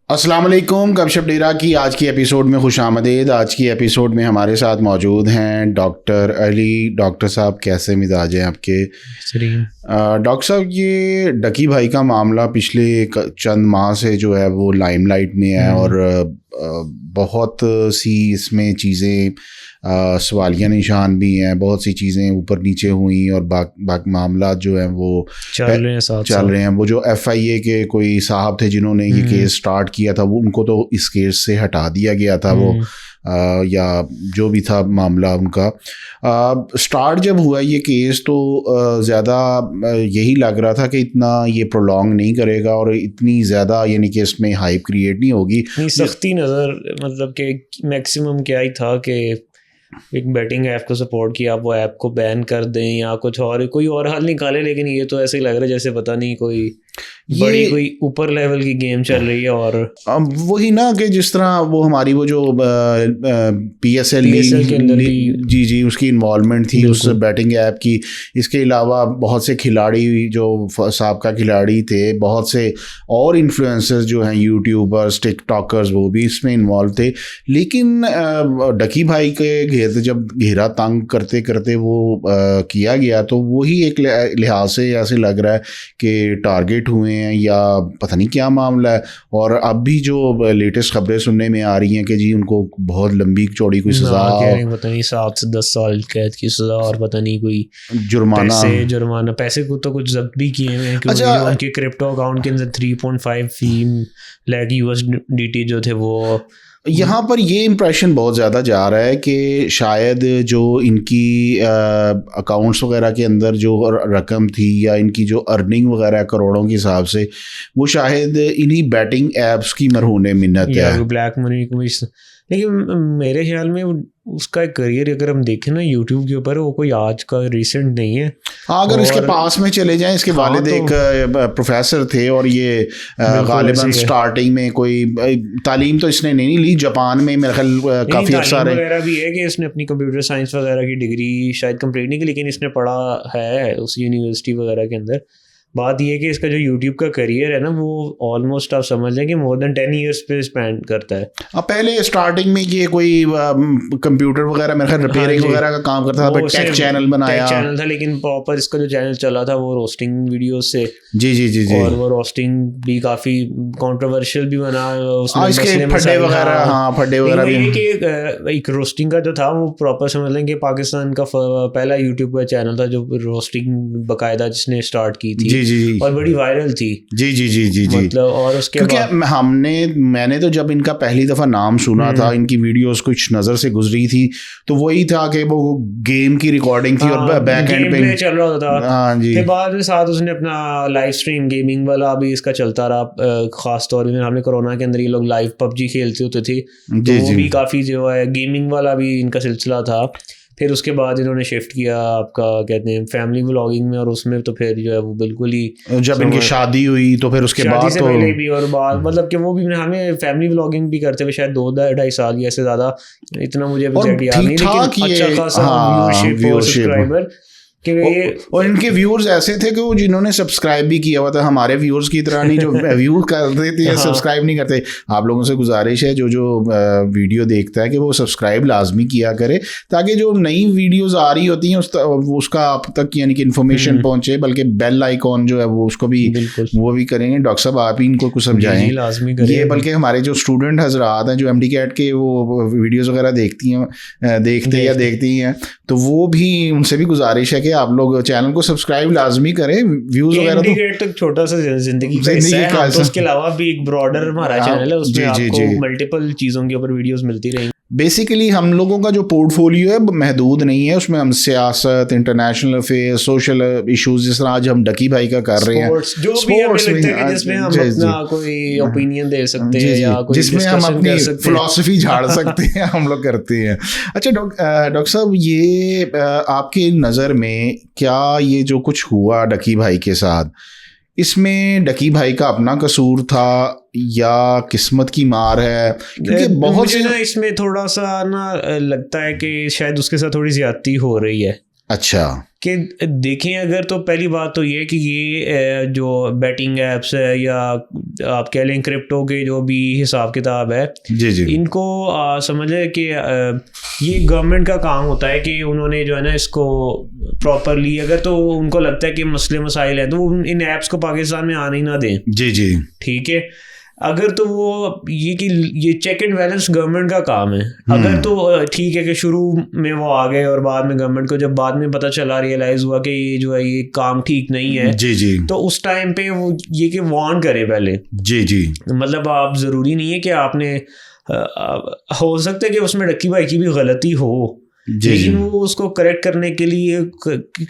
अस्सलाम वालेकुम। गपशप डेरा की आज की एपिसोड में खुश आमदीद। आज की एपिसोड में हमारे साथ मौजूद हैं डॉक्टर अली। डॉक्टर साहब कैसे मिजाज हैं आपके? डॉक्टर साहब, ये डकी भाई का मामला पिछले चंद माह से जो है वो लाइमलाइट में है और बहुत सी इसमें चीज़ें सवालिया निशान भी हैं, बहुत सी चीज़ें ऊपर नीचे हुई और बाकी मामला जो हैं वो चल रहे हैं। वो जो FIA के कोई साहब थे जिन्होंने ये केस स्टार्ट किया था, वो उनको तो इस केस से हटा दिया गया था। वो या जो भी था मामला उनका स्टार्ट जब हुआ ये केस, तो ज़्यादा यही लग रहा था कि इतना ये प्रोलॉन्ग नहीं करेगा और इतनी ज़्यादा यानी कि इसमें हाइप क्रिएट नहीं होगी। सख्ती नज़र मतलब कि मैक्सिमम क्या ही था कि एक बैटिंग ऐप को सपोर्ट किया, आप वो ऐप को बैन कर दें या कुछ और कोई और हल निकाले, लेकिन ये तो ऐसे ही लग रहा है जैसे पता नहीं कोई बड़ी कोई ऊपर लेवल की गेम चल रही है। और वही ना कि जिस तरह वो हमारी वो जो PSL के अंदर जी उसकी इन्वॉल्वमेंट थी उस बैटिंग ऐप की। इसके अलावा बहुत से खिलाड़ी जो साबका खिलाड़ी थे, बहुत से और इन्फ्लुएंसर्स जो हैं, यूट्यूबर्स, टिकटॉकर्स, वो भी इसमें इन्वॉल्व थे। लेकिन डकी भाई के जब घेरा तंग करते करते वो किया गया, तो वही एक लिहाज से ऐसे लग रहा है कि टारगेट हुए हैं या पता नहीं क्या मामला है। और अब भी जो लेटेस्ट खबरें सुनने में आ रही हैं कि जी उनको बहुत लंबी चौड़ी कोई सजा, पता नहीं 7 से 10 साल कैद की सजा और पता नहीं कोई जुर्माना पैसे को तो कुछ जब्त भी किए हैं। अच्छा, उनके क्रिप्टो अकाउंट के अंदर 3.5 लाख USDT जो थे वो। यहाँ पर ये इम्प्रेशन बहुत ज़्यादा जा रहा है कि शायद जो इनकी अकाउंट्स वगैरह के अंदर जो रकम थी या इनकी जो अर्निंग वगैरह करोड़ों के हिसाब से, वो शायद इन्हीं बैटिंग एप्स की मरहून मिन्नत है, ब्लैक मनी को। लेकिन मेरे ख्याल में उसका एक करियर अगर हम देखें ना यूट्यूब के ऊपर, वो कोई आज का रिसेंट नहीं है। हाँ, अगर इसके पास में चले जाएं, इसके वालिद एक प्रोफेसर थे और ये गालिबन स्टार्टिंग में कोई तालीम तो इसने नहीं ली। जापान में मेरे ख्याल काफ़ी अरसा वगैरह भी है कि इसने अपनी कंप्यूटर साइंस वगैरह की डिग्री शायद कंप्लीट नहीं की, लेकिन इसने पढ़ा है उस यूनिवर्सिटी वगैरह के अंदर। बात ये है कि इसका जो यूट्यूब का करियर है ना, वो ऑलमोस्ट आप समझ लें कि मोर देन 10 ईयर्स पे स्पेंड करता है। अब पहले स्टार्टिंग में ये कोई कंप्यूटर वगैरह मेरे ख्याल रिपेयरिंग वगैरह का काम करता था, टेक चैनल बनाया, टेक चैनल था, लेकिन प्रॉपर इसका जो चैनल चला था वो रोस्टिंग वीडियो से। जी और वो रोस्टिंग भी काफ़ी कंट्रोवर्शियल भी बना, उसमें फड्डे वगैरह भी। एक रोस्टिंग का जो था वो प्रॉपर समझ लें कि पाकिस्तान का पहला यूट्यूब का चैनल था जो रोस्टिंग बाकायदा जिसने स्टार्ट की थी। जी और बड़ी वायरल थी। जी मतलब और उसके क्योंकि मैंने तो जब इनका पहली दफ़ा नाम सुना था, इनकी वीडियोस कुछ नज़र से गुजरी थी, तो वही था कि वो गेम की रिकॉर्डिंग थी और बैक एंड पे चल रहा था। हाँ जी। के बाद में साथ उसने अपना लाइव स्ट्रीम गेमिंग वाला भी इसका चलता रहा। खास तौर पर हमने कोरोना के अंदर ये लोग लाइव PUBG खेलते होते थे, तो वो भी काफ़ी जो है गेमिंग वाला भी इनका सिलसिला था। फिर उसके बाद इन्होंने शिफ्ट किया आपका कहते हैं फैमिली व्लॉगिंग में, और उसमें तो फिर जो है वो बिल्कुल ही जब इनकी शादी हुई तो फिर उसके बाद से पहले भी और बाद मतलब कि वो भी हमें फैमिली व्लॉगिंग भी करते हुए शायद 2-2.5 साल या से ज़्यादा, इतना मुझे एग्जैक्ट याद नहीं, लेकिन अच्छा खासा व्यूअरशिप और सब्सक्राइबर। और इनके व्यूअर्स ऐसे थे कि वो जिन्होंने सब्सक्राइब भी किया हुआ था, हमारे व्यूअर्स की तरह नहीं जो व्यू करते थे सब्सक्राइब नहीं करते। आप लोगों से गुजारिश है जो वीडियो देखता है कि वो सब्सक्राइब लाजमी किया करे, ताकि जो नई वीडियोस आ रही होती हैं उसका आप तक यानी कि इन्फॉर्मेशन पहुंचे। बल्कि बेल आइकॉन जो है वो उसको भी वो भी करेंगे। डॉक्टर साहब आप ही इनको कुछ समझाएं ये। बल्कि हमारे जो स्टूडेंट हजरात हैं जो MD CAT के वो वीडियोज़ वगैरह देखती हैं, तो वो भी उनसे भी गुजारिश है कि आप लोग चैनल को सब्सक्राइब लाजमी करें। व्यूज वगैरह तो छोटा सा जिंदगी का है, तो उसके अलावा भी एक ब्रॉडर हमारा चैनल है, उसमें आपको मल्टीपल चीज़ों के ऊपर वीडियोस मिलती रहेंगी। बेसिकली हम लोगों का जो पोर्टफोलियो है महदूद नहीं है, उसमें हम सियासत, इंटरनेशनल अफेयर, सोशल इश्यूज, जिस तरह आज हम डकी भाई का कर रहे हैं, स्पोर्ट्स जिसमें हम अपना कोई ओपिनियन दे सकते हैं या कोई जिसमें हम अपनी फिलॉसफी झाड़ सकते हैं, हम लोग करते हैं। अच्छा डॉक्टर साहब, ये आपकी नज़र में क्या ये जो कुछ हुआ डकी भाई के साथ, इसमें डकी भाई का अपना कसूर था या किस्मत की मार है? क्योंकि बहुत मुझे ना इसमें थोड़ा सा ना लगता है कि शायद उसके साथ थोड़ी ज्यादती हो रही है। अच्छा कि देखें अगर, तो पहली बात तो ये कि ये जो बैटिंग एप्स है या आप कह लें क्रिप्टो के जो भी हिसाब किताब है, जी जी, इनको समझ लें कि ये गवर्नमेंट का काम होता है कि उन्होंने जो है ना इसको प्रॉपरली, अगर तो उनको लगता है कि मसले मसाइल हैं तो वो इन ऐप्स को पाकिस्तान में आने ही ना दें। जी जी, ठीक है। अगर तो वो ये कि ये चेक एंड बैलेंस गवर्नमेंट का काम है। अगर तो ठीक है कि शुरू में वो आ गए और बाद में गवर्नमेंट को जब बाद में पता चला, रियलाइज हुआ कि ये जो है ये काम ठीक नहीं है, जी जी, तो उस टाइम पे वो ये कि वार्न करे पहले। जी जी, मतलब आप ज़रूरी नहीं है कि आपने हो सकता है कि उसमें डक्की भाई की भी गलती हो, लेकिन वो उसको करेक्ट करने के लिए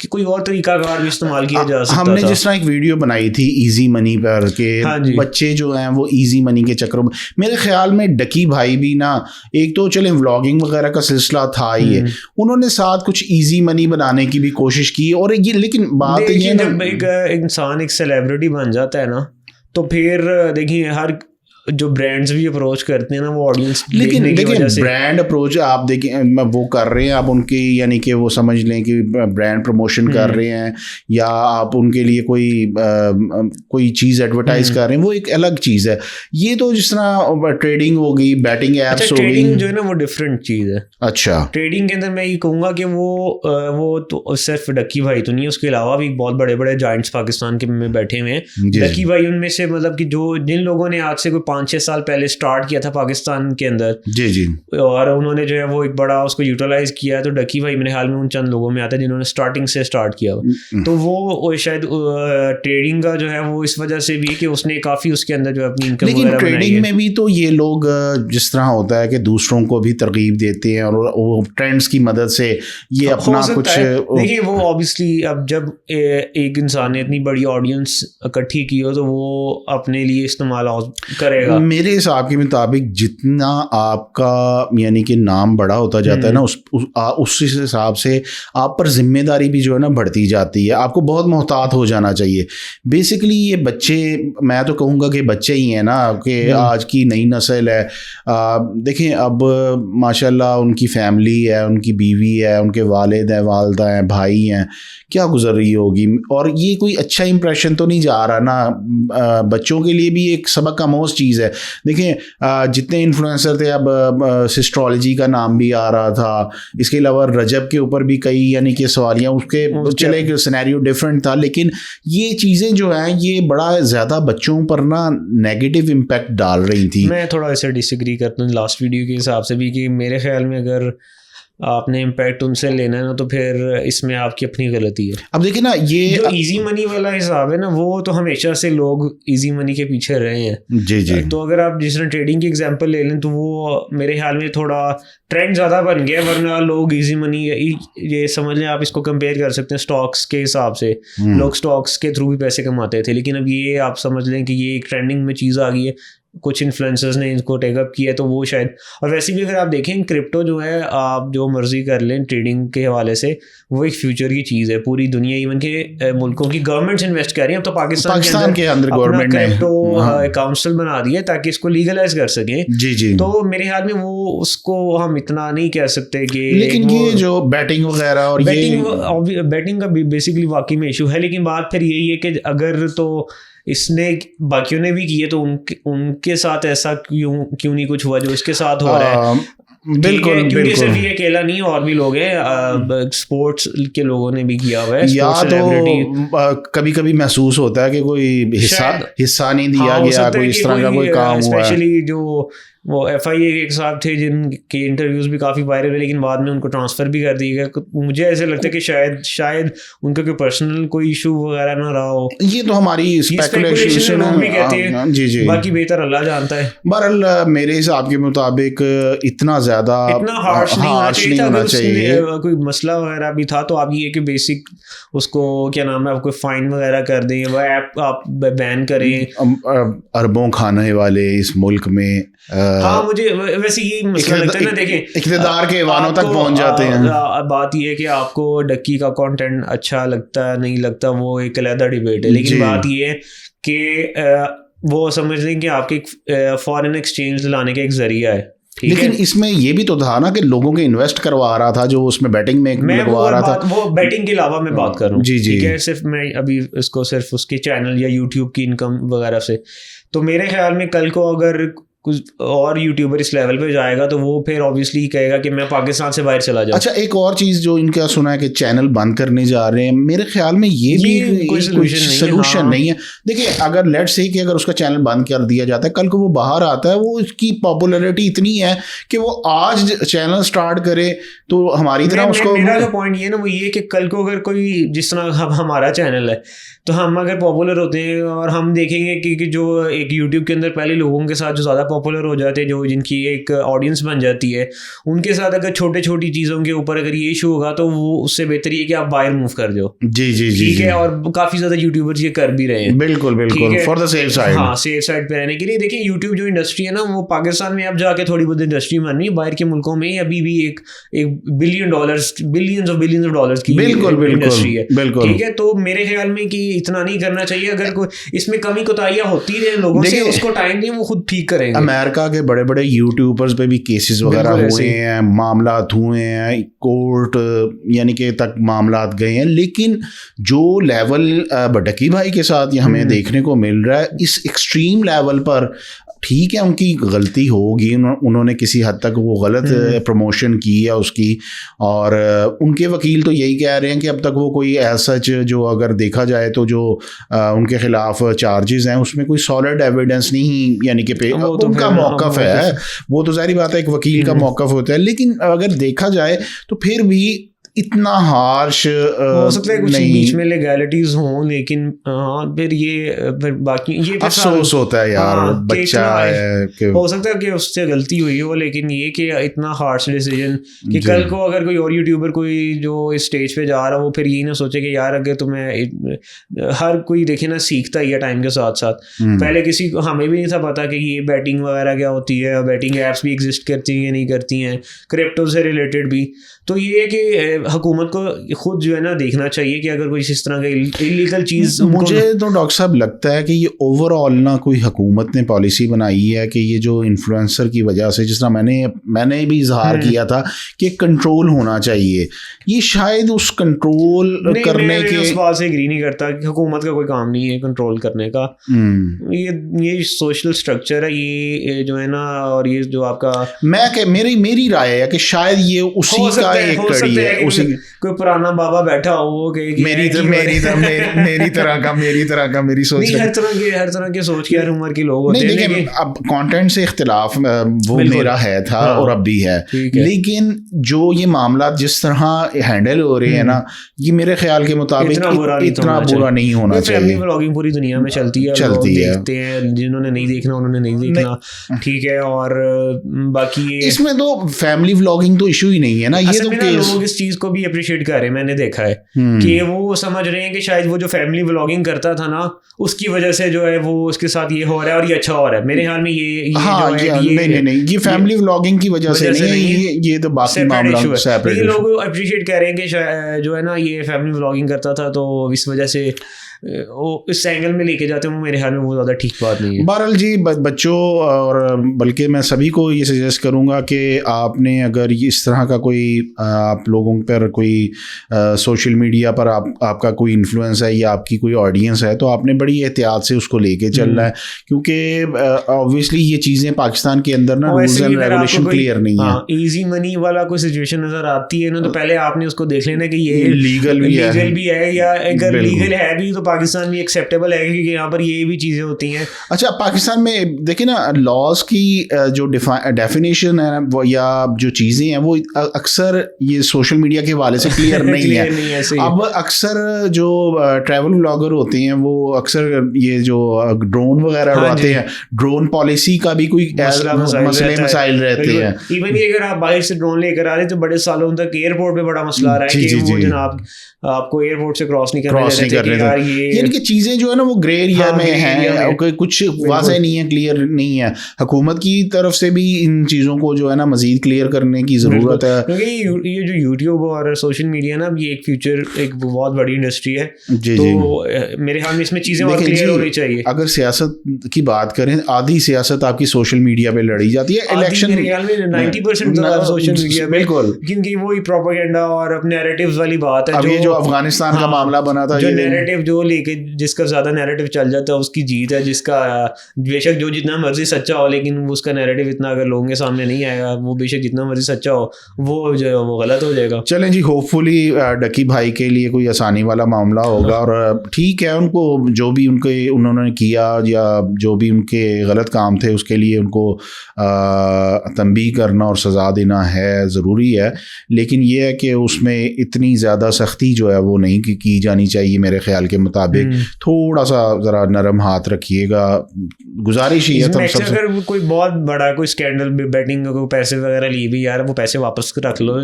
कोई और तरीकाकार भी इस्तेमाल किया जा सकता हमने था। जिस तरह एक वीडियो बनाई थी इजी मनी पर के बच्चे जो हैं वो इजी मनी के चक्करों में, मेरे ख्याल में डकी भाई भी ना, एक तो चले व्लॉगिंग वगैरह का सिलसिला था ही है, उन्होंने साथ कुछ इजी मनी बनाने की भी कोशिश की। और ये लेकिन बात ये जब एक इंसान एक सेलिब्रिटी बन जाता है ना, तो फिर देखिए हर जो ब्रांड्स भी अप्रोच करते हैं ना वो ऑडियंस, लेकिन देखिए ब्रांड अप्रोच आप देखें वो कर रहे हैं, आप उनकी यानी कि वो समझ लें कि ब्रांड प्रमोशन कर रहे हैं या आप उनके लिए कोई चीज़ एडवर्टाइज कर रहे हैं, वो एक अलग चीज़ है। ये तो जिस तरह ट्रेडिंग हो गई, बैटिंग एप्स हो गई, ट्रेडिंग जो है ना वो डिफरेंट चीज़ है। अच्छा, ट्रेडिंग के अंदर मैं ये कहूँगा कि वो तो सिर्फ डक्की भाई तो नहीं है, उसके अलावा भी बहुत बड़े बड़े जाइंट्स पाकिस्तान के में बैठे हुए हैं। डक्की भाई उनमें से, मतलब कि जिन लोगों ने आज से कोई 5-6 साल पहले स्टार्ट किया था पाकिस्तान के अंदर, जी जी, और उन्होंने जो है वो एक बड़ा उसको यूटिलाइज किया, तो डक्की भाई मेरे ख्याल में उन चंद लोगों में आता है जिन्होंने स्टार्टिंग से स्टार्ट किया। तो वो शायद ट्रेडिंग का जो है वो इस वजह से भी कि उसने काफ़ी उसके अंदर जो अपनी इनकम वगैरह बनाई है। लेकिन ट्रेडिंग में भी तो ये लोग जिस तरह होता है कि दूसरों को भी तरगीब देते हैं और वो ट्रेंड्स की मदद से ये अपना कुछ, देखिए वो ऑब्वियसली अब जब एक इंसान ने इतनी बड़ी ऑडियंस इकट्ठी की हो तो वो अपने लिए इस्तेमाल करेगा। मेरे हिसाब के मुताबिक जितना आपका यानी कि नाम बड़ा होता जाता है ना, उस हिसाब से आप पर जिम्मेदारी भी जो है ना बढ़ती जाती है। आपको बहुत मोहतात हो जाना चाहिए। बेसिकली ये बच्चे, मैं तो कहूँगा कि बच्चे ही हैं ना, कि आज की नई नस्ल है। देखें अब माशाल्लाह उनकी फैमिली है, उनकी बीवी है, उनके वालिद हैं, वालदा हैं, भाई हैं, क्या गुजर रही होगी। और ये कोई अच्छा इंप्रेशन तो नहीं जा रहा ना, बच्चों के लिए भी एक सबक आमोज़ चीज़ है। देखें जितने इन्फ्लुएंसर थे, अब सिस्ट्रोलॉजी का नाम भी आ रहा था, इसके अलावा रजब के ऊपर भी कई यानी कि सवालियाँ, उसके चले एक सिनेरियो डिफरेंट था, लेकिन ये चीज़ें जो हैं ये बड़ा ज़्यादा बच्चों पर ना नेगेटिव इम्पैक्ट डाल रही थी। मैं थोड़ा ऐसे डिसएग्री करता हूँ लास्ट वीडियो के हिसाब से भी, कि मेरे ख्याल में अगर आपने इम्पैक्ट उनसे लेना है ना, तो फिर इसमें आपकी अपनी गलती है। अब देखिए ना, ये जो इजी मनी वाला हिसाब है ना, वो तो हमेशा से लोग इजी मनी के पीछे रहे हैं। जी जी। तो अगर आप जिस तरह ट्रेडिंग की एग्जांपल ले लें, तो वो मेरे ख्याल में थोड़ा ट्रेंड ज़्यादा बन गया, वरना लोग इजी मनी, ये समझ लें आप इसको कंपेयर कर सकते हैं स्टॉक्स के हिसाब से। लोग स्टॉक्स के थ्रू भी पैसे कमाते थे, लेकिन अब ये आप समझ लें कि ये एक ट्रेंडिंग में चीज़ आ गई है, कुछ इन्फ्लुएंसर्स ने इनको टेकअप किया, तो वो शायद। और वैसे भी अगर आप देखें क्रिप्टो जो है, आप जो मर्जी कर लें ट्रेडिंग के हवाले से, वो एक फ्यूचर की चीज़ है। पूरी दुनिया, इवन के मुल्कों की गवर्नमेंट्स इन्वेस्ट कर रही है। अब तो पाकिस्तान के अंदर गवर्नमेंट ने क्रिप्टो काउंसिल बना दिया ताकि इसको लीगलाइज कर सकें। जी जी। तो मेरे ख्याल में वो उसको हम इतना नहीं कह सकते कि, लेकिन ये जो बैटिंग वगैरह और बैटिंग का बेसिकली वाकई में इशू है। लेकिन बात फिर यही है कि अगर तो इसने बाकियों ने भी किए, तो उनके साथ ऐसा क्यों नहीं कुछ हुआ जो इसके साथ हो रहा है। बिल्कुल, क्योंकि सिर्फ ये अकेला नहीं, और भी लोग हैं, स्पोर्ट्स के लोगों ने भी किया हुआ है। या तो कभी कभी महसूस होता है कि कोई हिस्सा नहीं दिया गया, कोई इस तरह का कोई काम हुआ, स्पेशली जो वो FIA के साहब थे जिनके इंटरव्यूज भी काफ़ी वायरल है, लेकिन बाद में उनको ट्रांसफ़र भी कर दिया गया। मुझे ऐसे लगता है कि शायद उनका कोई पर्सनल कोई इशू वगैरह ना रहा हो। ये तो हमारी स्पेकुलेशन भी कहते हैं, जी जी, बाकी बेहतर अल्लाह जानता है। बहरहाल मेरे हिसाब के मुताबिक इतना ज़्यादा हार्श नहीं होना चाहिए। कोई मसला वगैरह भी था, तो आप ये कि बेसिक उसको क्या नाम है, आपको फाइन वगैरह कर दें, वह ऐप आप बैन करें। अरबों खाने वाले इस मुल्क में, हाँ, मुझे वैसे ये मसला लगता है ना, देखिए इक़्तिदार के ऐवानों तक पहुंच जाते हैं। बात ये है कि आपको डक्की का कंटेंट अच्छा लगता है नहीं लगता, वो एक अलग डिबेट है। लेकिन बात ये है कि वो समझ लें कि आपके फॉरेन एक्सचेंज लाने का एक जरिया है। लेकिन इसमें ये भी तो था ना कि लोगों के इन्वेस्ट करवा रहा था, जो उसमें बैटिंग में लगवा रहा था। वो बैटिंग के अलावा मैं बात कर रहा हूँ, जी जी, ठीक है, सिर्फ मैं अभी इसको सिर्फ उसके चैनल या यूट्यूब की इनकम वगैरह से, तो मेरे ख्याल में कल को अगर कुछ और यूट्यूबर इस लेवल पे जाएगा तो वो फिर ऑब्वियसली कहेगा कि मैं पाकिस्तान से बाहर चला जाऊं। अच्छा, एक और चीज़ जो इनका सुना है कि चैनल बंद करने जा रहे हैं, मेरे ख्याल में ये भी कोई सोल्यूशन नहीं है। देखिए, अगर लेट्स से कि अगर उसका चैनल बंद कर दिया जाता है, कल को वो बाहर आता है, वो उसकी पॉपुलैरिटी इतनी है कि वो आज चैनल स्टार्ट करे तो हमारी तरह उसको। मेरा जो पॉइंट ये ना वो ये कि कल को अगर कोई, जिस तरह हमारा चैनल है, तो हम अगर पॉपुलर होते हैं और हम देखेंगे कि जो एक यूट्यूब के अंदर पहले लोगों के साथ जो ज़्यादा पॉपुलर हो जाते हैं, जो जिनकी एक ऑडियंस बन जाती है, उनके साथ अगर छोटे छोटी चीज़ों के ऊपर अगर ये इशू होगा तो वो उससे बेहतर ये कि आप बाहर मूव कर दो। जी जी जी, ठीक है, और काफ़ी ज़्यादा यूट्यूबर्स ये कर भी रहे हैं। बिल्कुल बिल्कुल, फॉर द सेफ साइड। हाँ, सेफ साइड पे रहने के लिए। देखिए, यूट्यूब जो इंडस्ट्री है ना, वो पाकिस्तान में अब जाके थोड़ी बहुत इंडस्ट्री बन रही है, बाहर के मुल्कों में अभी भी एक बिलियंस ऑफ डॉलर्स की इंडस्ट्री है। ठीक है, तो मेरे ख्याल में कि इतना नहीं करना चाहिए। अगर कोई इसमें कमी कोताहियां होती रहे लोगों से, उसको टाइम दें, वो खुद ठीक करेंगे। अमेरिका के बड़े बड़े यूट्यूबर्स पे भी केसेस वगैरह हुए हैं, मामलात हुए हैं, कोर्ट यानी कि तक मामलात गए हैं। लेकिन जो लेवल भटकी भाई के साथ हमें देखने को मिल रहा है, इस एक्सट्रीम लेवल पर, ठीक है उनकी गलती होगी, उन्होंने किसी हद तक वो गलत प्रमोशन की है उसकी, और उनके वकील तो यही कह रहे हैं कि अब तक वो कोई ऐसा जो अगर देखा जाए तो जो उनके खिलाफ चार्जेस हैं उसमें कोई सॉलिड एविडेंस नहीं, यानी कि उनका मौक़िफ़ है, वो तो जाहिर बात है एक वकील का मौक़िफ़ होता है। लेकिन अगर देखा जाए तो फिर भी इतना हार्श हो सकता है कुछ बीच में लीगैलिटीज हों, लेकिन फिर बाकी ये अफसोस होता है यार, बच्चा है, हो सकता है कि उससे गलती हुई हो, लेकिन ये कि इतना हार्श डिसीजन कि कल को अगर कोई और यूट्यूबर कोई जो इस स्टेज पे जा रहा हो, वो फिर ये ना सोचे कि यार अगर तुम्हें, हर कोई देखे ना सीखता ही है टाइम के साथ साथ। पहले किसी को, हमें भी नहीं था पता कि ये बैटिंग वगैरह क्या होती है, बैटिंग एप्स भी एग्जिस्ट करती हैं या नहीं करती हैं, क्रिप्टो से रिलेटेड भी। तो ये कि हुकूमत को खुद जो है ना देखना चाहिए कि अगर कोई इस तरह का इलीगल चीज़, मुझे तो डॉक्टर साहब लगता है कि ये ओवरऑल ना कोई हुकूमत ने पॉलिसी बनाई है कि ये जो इन्फ्लुएंसर की वजह से, जिस तरह मैंने भी इजहार किया था कि कंट्रोल होना चाहिए, ये शायद उस कंट्रोल करने के, उस बात से एग्री नहीं करता कि हुकूमत का कोई काम नहीं है कंट्रोल करने का। ये सोशल स्ट्रक्चर है ये जो है ना, और ये जो आपका, मेरी राय है कि शायद ये उसी का एक कड़ी है। उसी कोई पुराना बाबा बैठा हो मेरी तरह का मेरी सोच, हर तरह के सोच के हर उम्र के लोग होते हैं। देखिए, अब कंटेंट से इख्तिलाफ वो मेरा है था और अब भी है, लेकिन जो ये मामला जिस तरह हैंडल हो रहे हैं ना, ये मेरे ख्याल के मुताबिक इतना बुरा नहीं होना चाहिए। फैमिली व्लॉगिंग पूरी दुनिया में चलती है, देखते हैं, जिन्होंने नहीं देखना उन्होंने नहीं देखना, ठीक है। और बाकी इसमें तो फैमिली व्लॉगिंग तो इशू ही नहीं है ना, ये तो लोग इस चीज को भी अप्रिशिएट कर रहे हैं। मैंने देखा है कि वो समझ रहे हैं कि शायद वो जो फैमिली व्लॉगिंग करता था ना, उसकी वजह से जो है वो उसके साथ ये हो रहा है और ये अच्छा हो रहा है। मेरे ख्याल में ये नहीं, ये फैमिली व्लॉगिंग की वजह से नहीं है, ये तो बाकी मामला सेपरेट है। लोग अप्रिशिएट कर रहे हैं कि जो है ना ये फैमिली व्लॉगिंग करता था, तो इस वजह से इस एंगल में लेके जाते हैं, वो मेरे ख्याल में वो ज़्यादा ठीक बात नहीं है। बहरहाल जी, बच्चों और बल्कि मैं सभी को ये सजेस्ट करूँगा कि आपने अगर इस तरह का कोई आप लोगों पर कोई सोशल मीडिया पर आपका कोई इन्फ्लुएंस है या आपकी कोई ऑडियंस है, तो आपने बड़ी एहतियात से उसको लेके चलना है, क्योंकि ऑब्वियसली ये चीज़ें पाकिस्तान के अंदर ना रूल्स एंड रेगुलेशन क्लियर नहीं है। ईजी मनी वाला कोई सिचुएशन नज़र आती है ना, तो पहले आपने उसको देख लेना कि ये लीगल भी है, या अगर लीगल है भी तो पाकिस्तान में एक्सेप्टेबल है कि यहाँ पर ये भी चीज़ें होती हैं। अच्छा, पाकिस्तान में देखिए ना, लॉज की जो डेफिनेशन है वो या जो चीज़ें हैं वो अक्सर ये सोशल मीडिया के हवाले से क्लियर नहीं है। अब अक्सर जो ट्रैवल ब्लॉगर होते हैं वो अक्सर ये जो ड्रोन वगैरह उड़ाते हैं, ड्रोन पॉलिसी का भी कोई मसले मसाइल रहते हैं। इवन अगर आप बाहर से ड्रोन लेकर आ रहे हैं तो बड़े सालों तक एयरपोर्ट पे बड़ा मसला आ रहा है कि वो जनाब आपको एयरपोर्ट से क्रॉस नहीं करने, यानी कि चीज़ें जो है ना वो ग्रे एरिया में हैं, कुछ वाज़ेह नहीं है, क्लियर नहीं है। हुकूमत की तरफ से भी इन चीज़ों को जो है ना मज़ीद क्लियर करने की ज़रूरत है, क्योंकि ये जो यूट्यूब और सोशल मीडिया ना, ये एक फ्यूचर, एक बहुत बड़ी इंडस्ट्री है। जी तो मेरे ख्याल में इसमें चीज़ें और क्लियर होनी चाहिए। अगर सियासत की बात करें, आधी सियासत आपकी सोशल मीडिया पे लड़ी जाती है। इलेक्शन मेरे ख्याल में 90% सोशल मीडिया पे, बिल्कुल, क्योंकि वही प्रोपेगेंडा और नैरेटिव्स वाली बात है। अब ये जो अफगानिस्तान का मामला बना था, जो नैरेटिव जो लेके, जिसका ज्यादा नैरेटिव चल जाता है उसकी जीत है, जिसका बेशक जो जितना मर्जी सच्चा हो, लेकिन उसका नैरेटिव इतना अगर लोगों के सामने नहीं आएगा, वो बेशक जितना मर्जी सच्चा हो, वो जो है वो गलत हो जाएगा। चलें जी, होपफुली डकी भाई के लिए कोई आसानी वाला मामला होगा, और ठीक है, उनको जो भी उन्होंने किया या जो भी उनके गलत काम थे उसके लिए उनको तंबीह करना और सज़ा देना है, ज़रूरी है। लेकिन ये है कि उसमें इतनी ज़्यादा सख्ती जो है वो नहीं की जानी चाहिए। मेरे ख्याल के मुताबिक थोड़ा सा ज़रा नरम हाथ रखिएगा, गुजारिश ही है। अगर कोई बहुत बड़ा कोई स्कैंडल, बेटिंग को पैसे वगैरह लिए भी, यार वो पैसे वापस रख लो।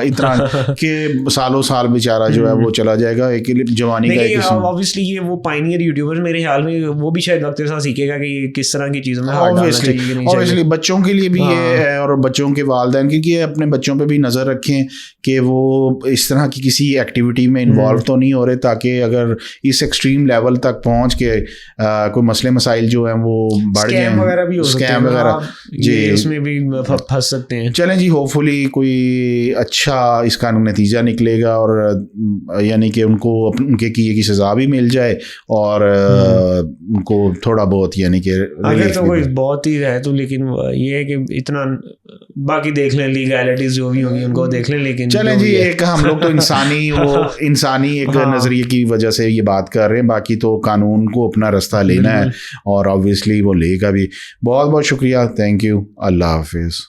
इतना कि सालों साल बेचारा जो है वो चला जाएगा, एक जवानी का। ऑब्वियसली ये वो पायनियर यूट्यूबर मेरे ख्याल में वो भी शायद वक्त के साथ सीखेगा कि किस तरह की चीज़ों में हाथ डालना चाहिए, नहीं चाहिए। बच्चों के लिए भी ये है, और बच्चों के वालिदैन, क्योंकि अपने बच्चों पे भी नज़र रखें कि वो इस तरह की किसी एक्टिविटी में इन्वॉल्व तो नहीं हो रहे, ताकि अगर इस एक्सट्रीम लेवल तक पहुंच के कोई मसले मसाइल जो हैं वो बढ़ जाएं, स्कैम वगैरह जी उसमें भी फंस सकते हैं। चलें जी, होपफुली कोई अच्छा इसका नतीजा निकलेगा, और यानी कि उनको उनके किए की सज़ा भी मिल जाए, और उनको थोड़ा बहुत यानी कि अगर तो कोई बहुत ही है तो, लेकिन ये है कि इतना बाकी देख लें, लीगैलिटीज जो भी होंगी उनको देख लें। लेकिन चलें जी, एक हम लोग तो इंसानी एक नज़रिए की वजह से ये बात कर रहे हैं, बाकी तो कानून को अपना रास्ता लेना है, और ऑब्वियसली वो लेगा भी। बहुत बहुत शुक्रिया, थैंक यू, अल्लाह हाफिज़।